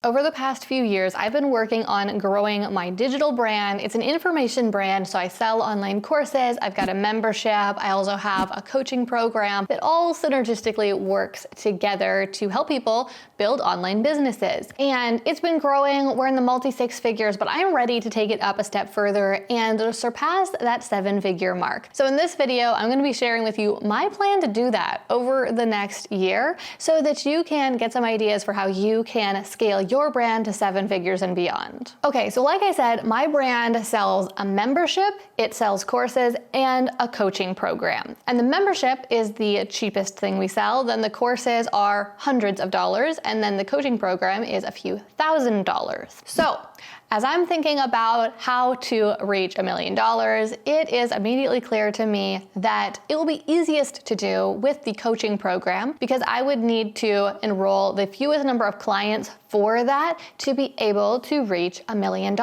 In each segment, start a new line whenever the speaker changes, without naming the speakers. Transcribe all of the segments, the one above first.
Over the past few years, I've been working on growing my digital brand. It's an information brand, so I sell online courses, I've got a membership, I also have a coaching program that all synergistically works together to help people build online businesses. And it's been growing, we're in the multi-six figures, but I'm ready to take it up a step further and surpass that 7-figure mark. So in this video, I'm gonna be sharing with you my plan to do that over the next year so that you can get some ideas for how you can scale your brand to 7 figures and beyond. Okay, so like I said, my brand sells a membership, it sells courses, and a coaching program. And the membership is the cheapest thing we sell, then the courses are hundreds of dollars, and then the coaching program is a few $1,000s. So, as I'm thinking about how to reach $1 million, it is immediately clear to me that it will be easiest to do with the coaching program because I would need to enroll the fewest number of clients for that to be able to reach $1 million.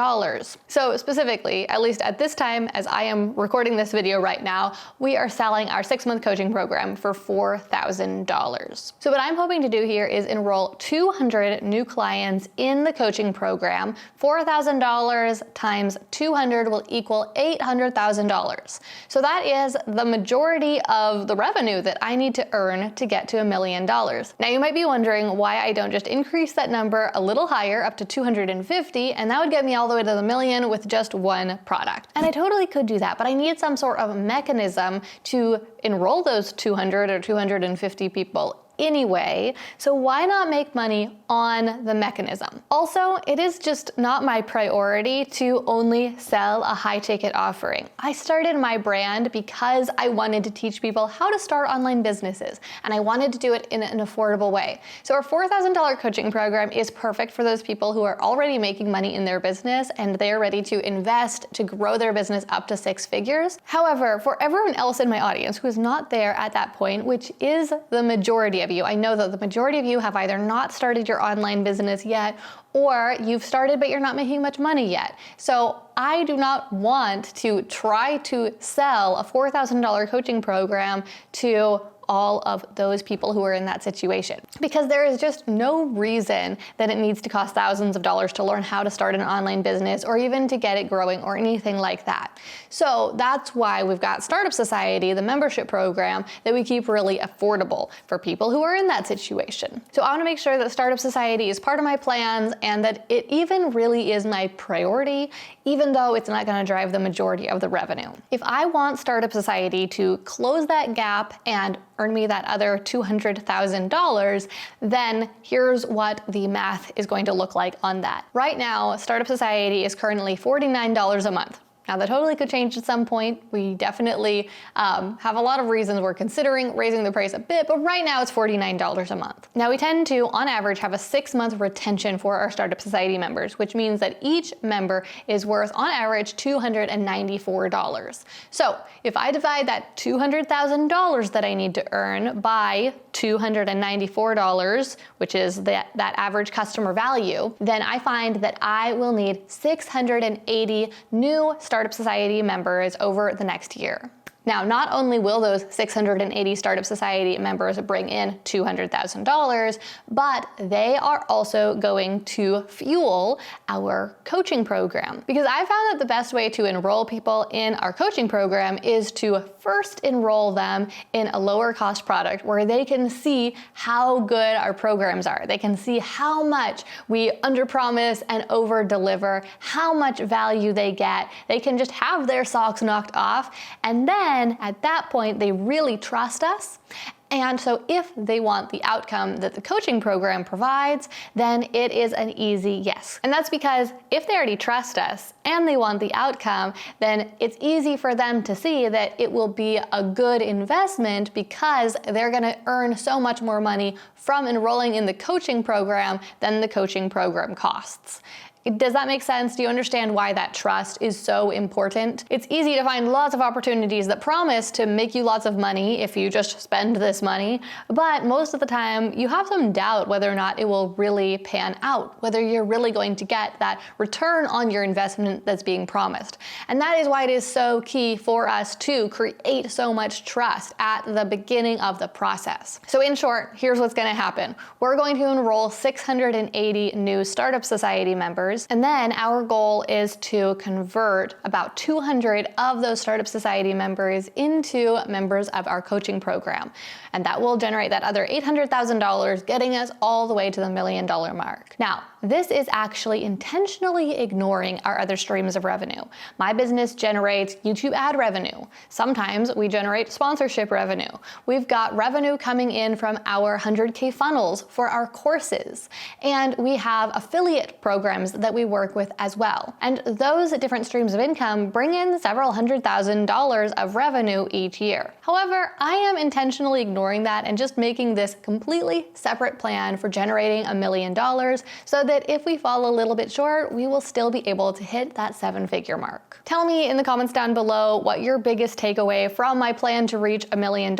So specifically, at least at this time, as I am recording this video right now, we are selling our 6-month coaching program for $4,000. So what I'm hoping to do here is enroll 200 new clients in the coaching program. $4,000 times 200 will equal $800,000. So that is the majority of the revenue that I need to earn to get to $1 million. Now you might be wondering why I don't just increase that number a little higher up to 250, and that would get me all the way to the million with just one product. And I totally could do that, but I need some sort of mechanism to enroll those 200 or 250 people anyway, so why not make money on the mechanism? Also, it is just not my priority to only sell a high-ticket offering. I started my brand because I wanted to teach people how to start online businesses, and I wanted to do it in an affordable way. So our $4,000 coaching program is perfect for those people who are already making money in their business and they're ready to invest to grow their business up to 6 figures. However, for everyone else in my audience who is not there at that point, which is the majority of you, I know that the majority of you have either not started your online business yet, or you've started but you're not making much money yet. So I do not want to try to sell a $4,000 coaching program to all of those people who are in that situation, because there is just no reason that it needs to cost thousands of dollars to learn how to start an online business or even to get it growing or anything like that. So that's why we've got Startup Society, the membership program, that we keep really affordable for people who are in that situation. So I want to make sure that Startup Society is part of my plans and that it even really is my priority, even though it's not going to drive the majority of the revenue. If I want Startup Society to close that gap and earn me that other $200,000, then here's what the math is going to look like on that. Right now, Startup Society is currently $49 a month. Now that totally could change at some point. We definitely have a lot of reasons we're considering raising the price a bit, but right now it's $49 a month. Now we tend to, on average, have a 6-month retention for our Startup Society members, which means that each member is worth, on average, $294. So if I divide that $200,000 that I need to earn by $294, which is that average customer value, then I find that I will need 680 new Startup Society members over the next year. Now, not only will those 680 Startup Society members bring in $200,000, but they are also going to fuel our coaching program. Because I found that the best way to enroll people in our coaching program is to first enroll them in a lower cost product where they can see how good our programs are. They can see how much we underpromise and over-deliver, how much value they get. They can just have their socks knocked off, and then at that point, they really trust us. And so if they want the outcome that the coaching program provides, then it is an easy yes. And that's because if they already trust us and they want the outcome, then it's easy for them to see that it will be a good investment because they're gonna earn so much more money from enrolling in the coaching program than the coaching program costs. Does that make sense? Do you understand why that trust is so important? It's easy to find lots of opportunities that promise to make you lots of money if you just spend this money, but most of the time you have some doubt whether or not it will really pan out, whether you're really going to get that return on your investment that's being promised. And that is why it is so key for us to create so much trust at the beginning of the process. So in short, here's what's going to happen. We're going to enroll 680 new Startup Society members, and then our goal is to convert about 200 of those Startup Society members into members of our coaching program. And that will generate that other $800,000, getting us all the way to the $1 million mark. Now, this is actually intentionally ignoring our other streams of revenue. My business generates YouTube ad revenue. Sometimes we generate sponsorship revenue. We've got revenue coming in from our 100K funnels for our courses. And we have affiliate programs that we work with as well. And those different streams of income bring in several $100,000 of revenue each year. However, I am intentionally ignoring that and just making this completely separate plan for generating $1 million so that if we fall a little bit short, we will still be able to hit that 7-figure mark. Tell me in the comments down below what your biggest takeaway from my plan to reach $1 million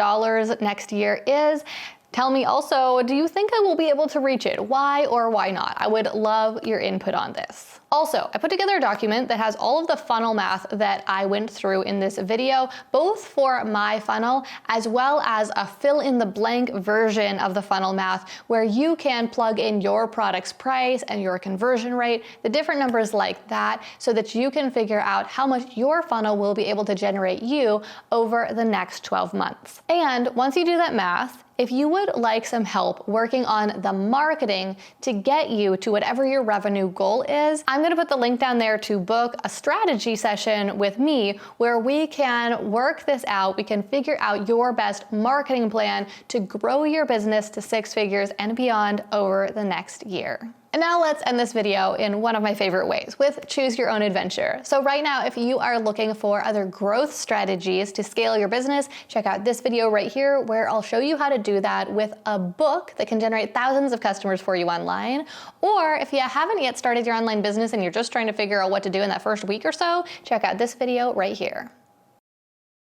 next year is. Tell me also, do you think I will be able to reach it? Why or why not? I would love your input on this. Also, I put together a document that has all of the funnel math that I went through in this video, both for my funnel as well as a fill-in-the-blank version of the funnel math where you can plug in your product's price and your conversion rate, the different numbers like that, so that you can figure out how much your funnel will be able to generate you over the next 12 months. And once you do that math, if you would like some help working on the marketing to get you to whatever your revenue goal is, I'm going to put the link down there to book a strategy session with me where we can work this out. We can figure out your best marketing plan to grow your business to 6 figures and beyond over the next year. And now let's end this video in one of my favorite ways, with choose your own adventure. So right now, if you are looking for other growth strategies to scale your business, check out this video right here where I'll show you how to do that with a book that can generate thousands of customers for you online. Or if you haven't yet started your online business and you're just trying to figure out what to do in that first week or so, check out this video right here.